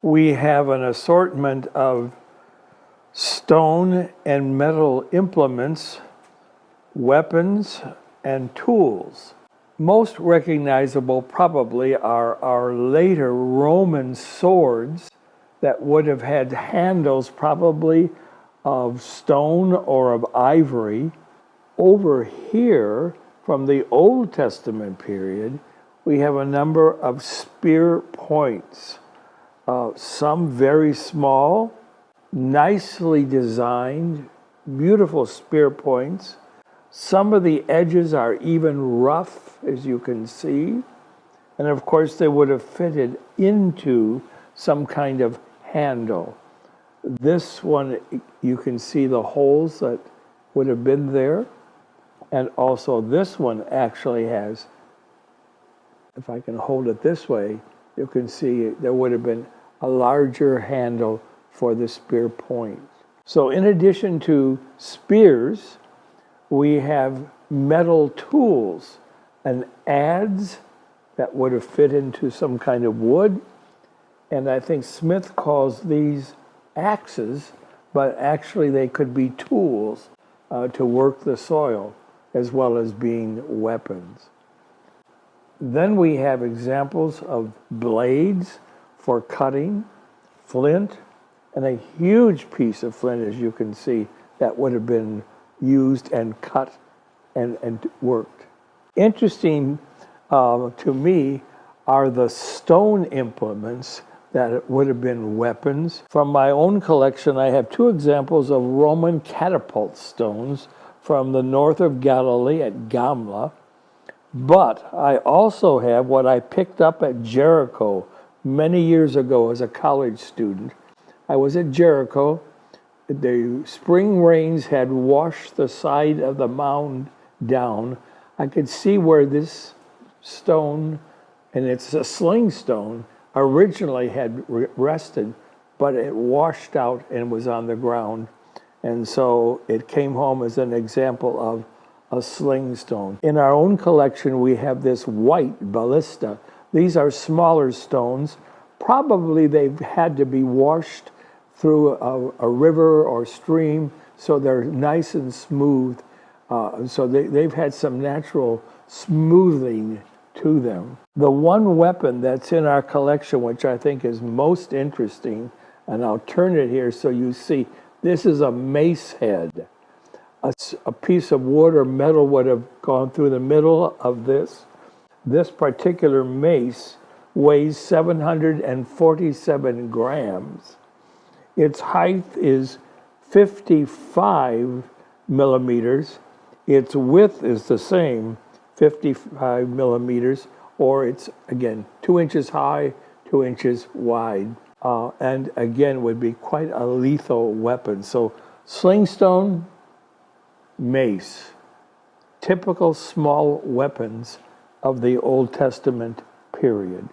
we have an assortment of stone and metal implements, weapons, and tools. Most recognizable probably are our later Roman swords that would have had handles probably of stone or of ivory. Over here, from the Old Testament period, we have a number of spear points, some very small, nicely designed, beautiful spear points. Some of the edges are even rough, as you can see. And of course, they would have fitted into some kind of handle. This one, you can see the holes that would have been there. And also this one actually has, if I can hold it this way, you can see there would have been a larger handle for the spear point. So in addition to spears, we have metal tools and adze that would have fit into some kind of wood. And I think Smith calls these axes, but actually they could be tools to work the soil, as well as being weapons. Then we have examples of blades for cutting, flint, and a huge piece of flint, as you can see, that would have been used and cut and worked. Interesting to me are the stone implements that would have been weapons. From my own collection, I have two examples of Roman catapult stones from the north of Galilee at Gamla. But I also have what I picked up at Jericho many years ago as a college student. I was at Jericho. The spring rains had washed the side of the mound down. I could see where this stone, and it's a sling stone, originally had rested, but it washed out and was on the ground. And so it came home as an example of a sling stone. In our own collection, we have this white ballista. These are smaller stones. Probably they've had to be washed through a river or stream, so they're nice and smooth. So they've had some natural smoothing to them. The one weapon that's in our collection, which I think is most interesting, and I'll turn it here so you see, this is a mace head. A piece of wood or metal would have gone through the middle of this. This particular mace weighs 747 grams. Its height is 55 millimeters. Its width is the same, 55 millimeters, or it's, again, 2 inches high, 2 inches wide. And again, would be quite a lethal weapon. So slingstone, mace, typical small weapons of the Old Testament period.